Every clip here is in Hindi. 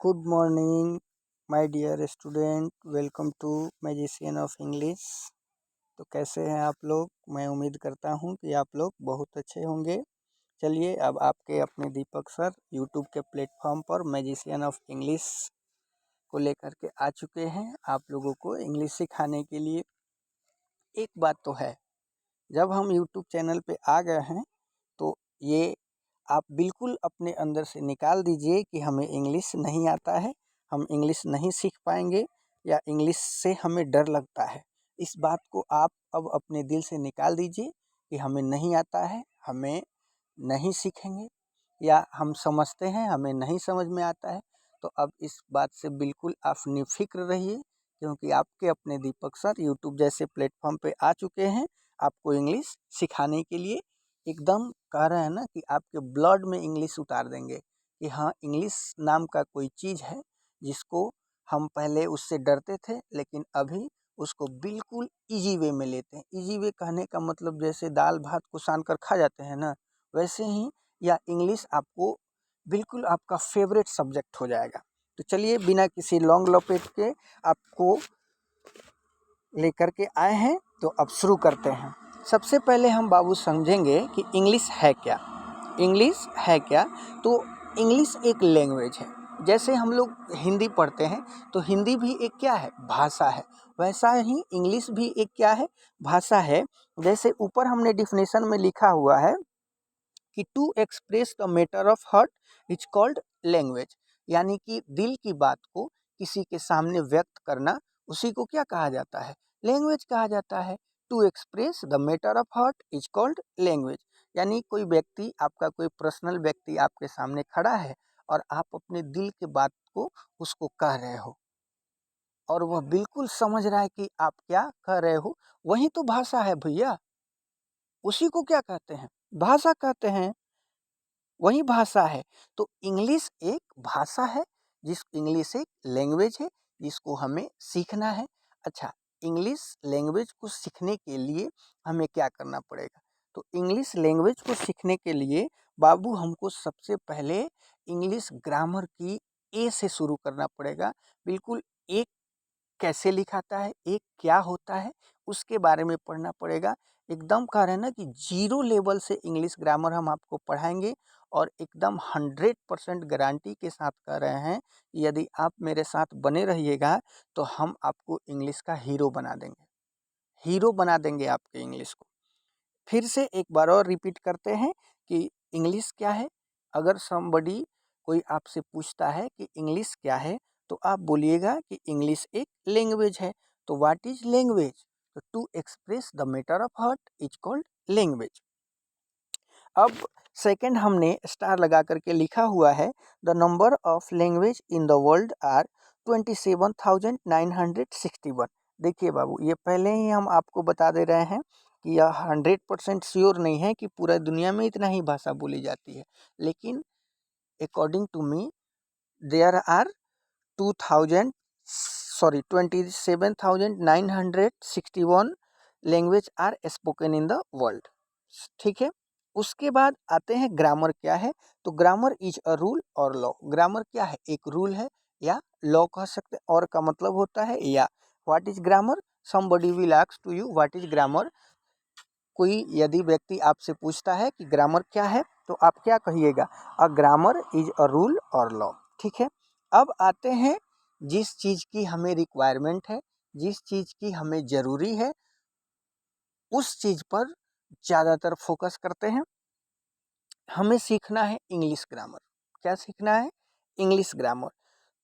Good morning my dear student. Welcome to magician of English. तो कैसे हैं आप लोग? मैं उम्मीद करता हूं कि आप लोग बहुत अच्छे होंगे। चलिए, अब आपके अपने दीपक सर यूट्यूब के प्लेटफॉर्म पर मैजिशियन ऑफ इंग्लिश को लेकर के आ चुके हैं आप लोगों को इंग्लिश सिखाने के लिए। एक बात तो है, जब हम यूट्यूब चैनल पे आ गए हैं तो ये आप बिल्कुल अपने अंदर से निकाल दीजिए कि हमें इंग्लिश नहीं आता है, हम इंग्लिश नहीं सीख पाएंगे या इंग्लिश से हमें डर लगता है। इस बात को आप अब अपने दिल से निकाल दीजिए कि हमें नहीं आता है, हमें नहीं सीखेंगे, या हम समझते हैं हमें नहीं समझ में आता है। तो अब इस बात से बिल्कुल आप निफिक्र रहिए, क्योंकि आपके अपने दीपक सर यूट्यूब जैसे प्लेटफॉर्म पे आ चुके हैं आपको इंग्लिश सिखाने के लिए। एकदम कह रहे हैं ना कि आपके ब्लड में इंग्लिश उतार देंगे कि हाँ, इंग्लिश नाम का कोई चीज़ है जिसको हम पहले उससे डरते थे, लेकिन अभी उसको बिल्कुल इजी वे में लेते हैं। इजी वे कहने का मतलब जैसे दाल भात को सान कर खा जाते हैं ना, वैसे ही या इंग्लिश आपको बिल्कुल आपका फेवरेट सब्जेक्ट हो जाएगा। तो चलिए, बिना किसी लॉन्ग लपेट के आपको लेकर के आए हैं, तो अब शुरू करते हैं। सबसे पहले हम बाबू समझेंगे कि इंग्लिश है क्या। इंग्लिश है क्या? तो इंग्लिश एक लैंग्वेज है। जैसे हम लोग हिंदी पढ़ते हैं तो हिंदी भी एक क्या है? भाषा है। वैसा ही इंग्लिश भी एक क्या है? भाषा है। जैसे ऊपर हमने डिफिनेशन में लिखा हुआ है कि to express the matter of heart is called language, यानी कि दिल की बात को किसी के सामने व्यक्त करना, उसी को क्या कहा जाता है? लैंग्वेज कहा जाता है। To express the matter of heart is called language, यानी कोई व्यक्ति, आपका कोई पर्सनल व्यक्ति आपके सामने खड़ा है और आप अपने दिल की बात को उसको कह रहे हो और वह बिल्कुल समझ रहा है कि आप क्या कह रहे हो, वही तो भाषा है भैया। उसी को क्या कहते हैं? भाषा कहते हैं। वही भाषा है। तो इंग्लिश एक भाषा है, इंग्लिश एक लैंग्वेज है जिसको हमें सीखना है। अच्छा, इंग्लिश लैंग्वेज को सीखने के लिए हमें क्या करना पड़ेगा? तो इंग्लिश लैंग्वेज को सीखने के लिए बाबू हमको सबसे पहले इंग्लिश ग्रामर की ए से शुरू करना पड़ेगा। बिल्कुल, एक कैसे लिखाता है, एक क्या होता है, उसके बारे में पढ़ना पड़ेगा। एकदम कह रहे हैं ना कि जीरो लेवल से इंग्लिश ग्रामर हम आपको पढ़ाएंगे और एकदम 100% गारंटी के साथ कह रहे हैं, यदि आप मेरे साथ बने रहिएगा तो हम आपको इंग्लिश का हीरो बना देंगे। हीरो बना देंगे आपके इंग्लिश को। फिर से एक बार और रिपीट करते हैं कि इंग्लिश क्या है। अगर समबडी, कोई आपसे पूछता है कि इंग्लिश क्या है, तो आप बोलिएगा कि इंग्लिश एक लैंग्वेज है। तो व्हाट इज लैंग्वेज? तो to express the matter of heart is called language. अब सेकंड हमने स्टार लगा करके लिखा हुआ है, the number of language in the world are 27,961। देखिए बाबू, ये पहले ही हम आपको बता दे रहे हैं कि यह 100% श्योर नहीं है कि पूरा दुनिया में इतना ही भाषा बोली जाती है, लेकिन according to me there are 27,961 language are spoken in the world. ठीक है। उसके बाद आते हैं ग्रामर क्या है। तो ग्रामर इज अ रूल और लॉ। ग्रामर क्या है? एक रूल है या लॉ कह सकते हैं। और का मतलब होता है या। What is grammar? Somebody will ask to you what is grammar. कोई यदि व्यक्ति आपसे पूछता है कि ग्रामर क्या है, तो आप क्या कहिएगा? A grammar is a rule और लॉ। ठीक है। अब आते हैं जिस चीज़ की हमें रिक्वायरमेंट है, जिस चीज़ की हमें ज़रूरी है, उस चीज़ पर ज़्यादातर फोकस करते हैं। हमें सीखना है इंग्लिश ग्रामर। क्या सीखना है? English grammar.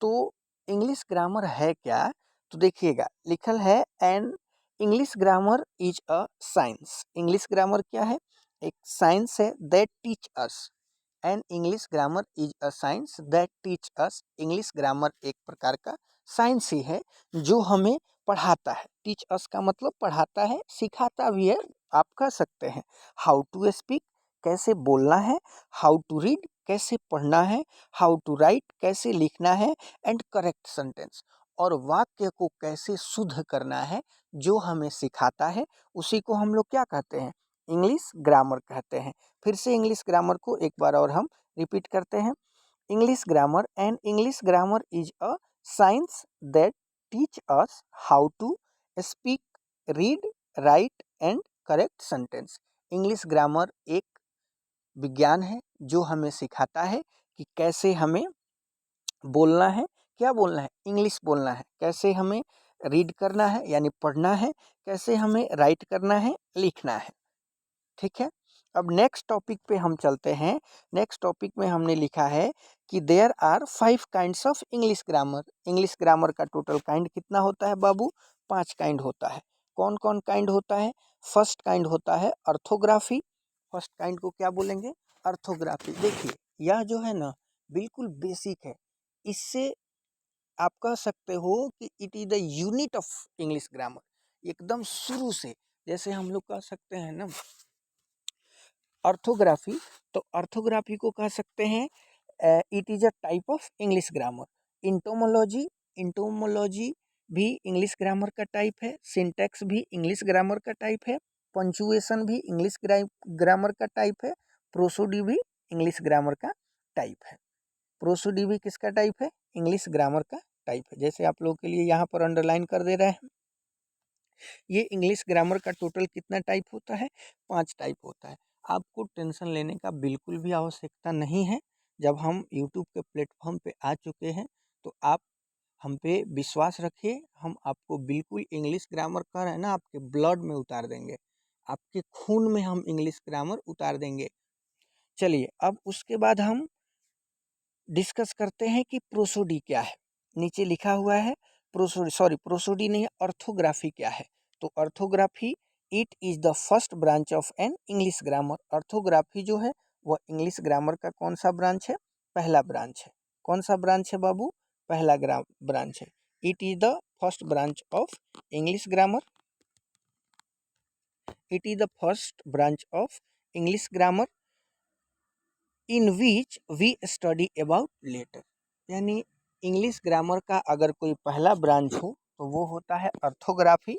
तो इंग्लिश ग्रामर है क्या? तो देखिएगा, लिखल है N English grammar is a science. English grammar क्या है? एक साइंस है that teach us. N English grammar is a science that teach us. English grammar एक प्रकार का साइंस ही है जो हमें पढ़ाता है। टीच अस का मतलब पढ़ाता है, सिखाता भी है, आप कह सकते हैं। हाउ टू स्पीक, कैसे बोलना है। हाउ टू रीड, कैसे पढ़ना है। हाउ टू राइट, कैसे लिखना है। एंड करेक्ट सेंटेंस, और वाक्य को कैसे शुद्ध करना है, जो हमें सिखाता है, उसी को हम लोग क्या कहते हैं? इंग्लिश ग्रामर कहते हैं। फिर से इंग्लिश ग्रामर को एक बार और हम रिपीट करते हैं। English grammar, and English grammar is a science that teach us how to speak, read, write and correct sentence. English grammar एक विज्ञान है जो हमें सिखाता है कि कैसे हमें बोलना है, क्या बोलना है, इंग्लिश बोलना है, कैसे हमें रीड करना है यानी पढ़ना है, कैसे हमें राइट करना है, लिखना है। ठीक है, अब नेक्स्ट टॉपिक पे हम चलते हैं। नेक्स्ट टॉपिक में हमने लिखा है कि there are 5 kinds of English grammar. English grammar का टोटल काइंड कितना होता है बाबू? 5 काइंड होता है। कौन कौन काइंड होता है? फर्स्ट काइंड होता है ऑर्थोग्राफी। फर्स्ट काइंड को क्या बोलेंगे? ऑर्थोग्राफी। देखिए यह जो है ना बिल्कुल बेसिक है, इससे आप कह सकते हो कि it is the unit of English grammar. एकदम शुरू से, जैसे हम लोग कह सकते हैं ना ऑर्थोग्राफी, तो ऑर्थोग्राफी को कह सकते हैं it is a type of English grammar. Entomology, entomology भी इंग्लिश ग्रामर का टाइप है। सिंटैक्स भी इंग्लिश ग्रामर का टाइप है। पंचुएशन भी इंग्लिश ग्रामर का टाइप है। प्रोसोडी भी इंग्लिश ग्रामर का टाइप है। प्रोसोडी भी किसका टाइप है? इंग्लिश ग्रामर का टाइप है। जैसे आप लोगों के लिए यहाँ पर अंडरलाइन कर दे रहे हैं। ये इंग्लिश ग्रामर का टोटल कितना टाइप होता है? 5 टाइप होता है। आपको टेंशन लेने का बिल्कुल भी आवश्यकता नहीं है। जब हम यूट्यूब के प्लेटफॉर्म पे आ चुके हैं तो आप हम पे विश्वास रखिए, हम आपको बिल्कुल इंग्लिश ग्रामर का है ना आपके ब्लड में उतार देंगे, आपके खून में हम इंग्लिश ग्रामर उतार देंगे। चलिए अब उसके बाद हम डिस्कस करते हैं कि प्रोसोडी क्या है। नीचे लिखा हुआ है प्रोसोडी, सॉरी प्रोसोडी नहीं, ऑर्थोग्राफी क्या है। तो orthography it is the first branch of an English grammar. Orthography जो है वह इंग्लिश ग्रामर का कौन सा ब्रांच है? पहला ब्रांच है। कौन सा ब्रांच है बाबू? पहला ब्रांच है। It is the first branch of English grammar. It is the first branch of English grammar in which we study about letter. यानी इंग्लिश ग्रामर का अगर कोई पहला ब्रांच हो तो वो होता है ऑर्थोग्राफी।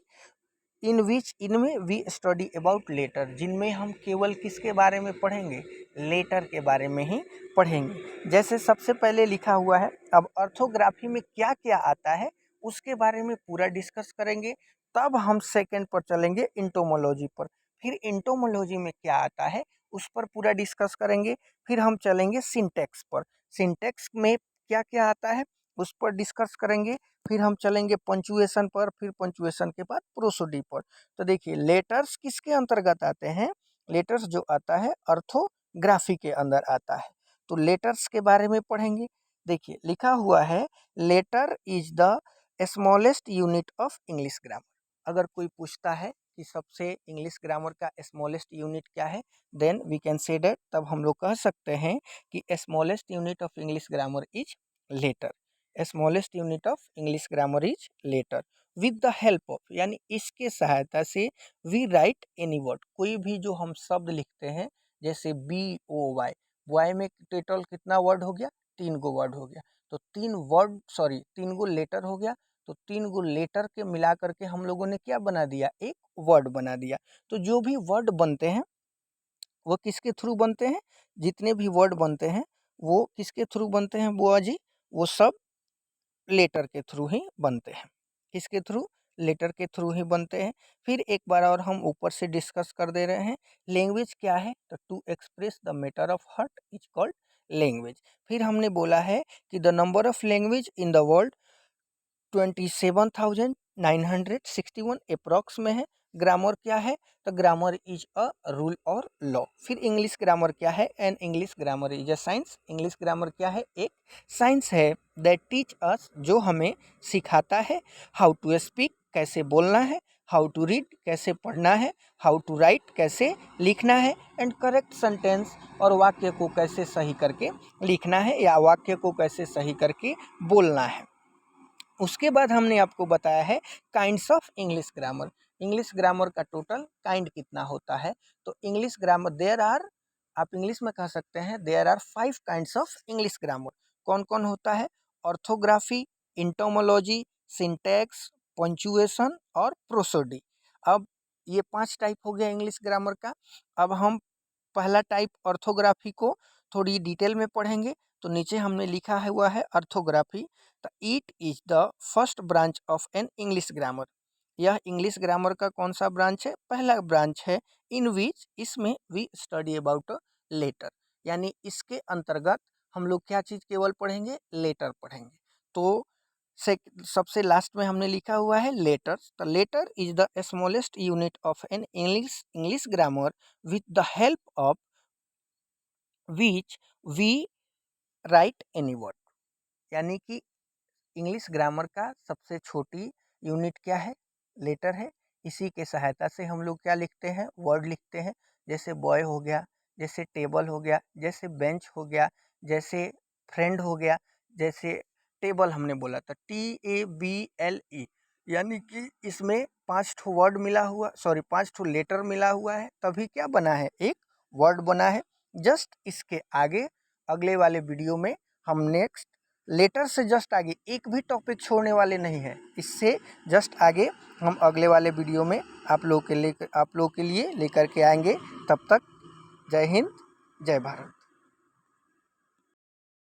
इन विच, इनमें वी स्टडी अबाउट लेटर, जिनमें हम केवल किसके बारे में पढ़ेंगे? लेटर के बारे में ही पढ़ेंगे। जैसे सबसे पहले लिखा हुआ है, अब ऑर्थोग्राफी में क्या क्या आता है उसके बारे में पूरा डिस्कस करेंगे। तब हम सेकंड पर चलेंगे इंटोमोलॉजी पर। फिर इंटोमोलॉजी में क्या आता है उस पर पूरा डिस्कस करेंगे। फिर हम चलेंगे सिंटैक्स पर। सिंटैक्स में क्या क्या आता है उस पर डिस्कस करेंगे। फिर हम चलेंगे पंचुएशन पर, फिर पंचुएशन के बाद प्रोसोडी पर। तो देखिए लेटर्स किसके अंतर्गत आते हैं? लेटर्स जो आता है ऑर्थोग्राफी के अंदर आता है। तो लेटर्स के बारे में पढ़ेंगे। देखिए लिखा हुआ है letter is the smallest unit of English grammar. अगर कोई पूछता है कि सबसे इंग्लिश ग्रामर का स्मॉलेस्ट यूनिट क्या है, then we can say that, तब हम लोग कह सकते हैं कि smallest unit of English grammar is letter. Smallest unit of English grammar is letter. With the help of, यानी इसके सहायता से वी राइट एनी वर्ड, कोई भी जो हम शब्द लिखते हैं, जैसे BOY, वाई में टोटल कितना वर्ड हो गया? 3 गो वर्ड हो गया। तो 3 वर्ड, सॉरी 3 गो लेटर हो गया। तो 3 गो लेटर के मिला करके हम लोगों ने क्या बना दिया? एक वर्ड बना दिया। तो जो भी वर्ड बनते हैं वो किसके थ्रू बनते हैं? जितने भी वर्ड बनते हैं वो किसके थ्रू बनते हैं बुआ जी? वो सब लेटर के थ्रू ही बनते हैं। किसके थ्रू? लेटर के थ्रू ही बनते हैं। फिर एक बार और हम ऊपर से डिस्कस कर दे रहे हैं, लैंग्वेज क्या है? तो to express the matter of heart is called language. फिर हमने बोला है कि the number of language in the world 27,961 approx में है। ग्रामर क्या है? तो ग्रामर इज अ रूल और लॉ। फिर इंग्लिश ग्रामर क्या है? And English grammar is a science. English grammar क्या है? एक साइंस है दैट टीच अस, जो हमें सिखाता है हाउ टू स्पीक, कैसे बोलना है, हाउ टू रीड, कैसे पढ़ना है, हाउ टू राइट, कैसे लिखना है, एंड करेक्ट सेंटेंस, और वाक्य को कैसे सही करके लिखना है या वाक्य को कैसे सही करके बोलना है। उसके बाद हमने आपको बताया है kinds of English grammar. English grammar का टोटल काइंड कितना होता है? तो इंग्लिश ग्रामर देयर आर, आप इंग्लिश में कह सकते हैं there are 5 kinds of English grammar. कौन कौन होता है? ऑर्थोग्राफी, इंटोमोलॉजी, सिंटैक्स, पंचुएशन और प्रोसोडी। अब ये 5 टाइप हो गया इंग्लिश ग्रामर का। अब हम पहला टाइप ऑर्थोग्राफी को थोड़ी डिटेल में पढ़ेंगे। तो नीचे हमने लिखा है हुआ है ऑर्थोग्राफी। तो it is the first branch of an English grammar. यह इंग्लिश ग्रामर का कौन सा ब्रांच है? पहला ब्रांच है। इन विच, इसमें वी स्टडी अबाउट लेटर, यानी इसके अंतर्गत हम लोग क्या चीज़ केवल पढ़ेंगे? लेटर पढ़ेंगे। तो सबसे लास्ट में हमने लिखा हुआ है लेटर्स। तो letter is the smallest unit of an English grammar with the help of which we write any word. यानी कि इंग्लिश ग्रामर का सबसे छोटी यूनिट क्या है? लेटर है। इसी के सहायता से हम लोग क्या लिखते हैं? वर्ड लिखते हैं। जैसे बॉय हो गया, जैसे टेबल हो गया, जैसे बेंच हो गया, जैसे फ्रेंड हो गया, जैसे टेबल हमने बोला था TABLE, यानी कि इसमें 5 ठो वर्ड मिला हुआ, 5 ठो लेटर मिला हुआ है, तभी क्या बना है? एक वर्ड बना है। जस्ट इसके आगे अगले वाले वीडियो में हम नेक्स्ट लेटर से जस्ट आगे एक भी टॉपिक छोड़ने वाले नहीं हैं। इससे जस्ट आगे हम अगले वाले वीडियो में आप लोग के लिए लेकर के आएंगे। तब तक जय हिंद, जय भारत।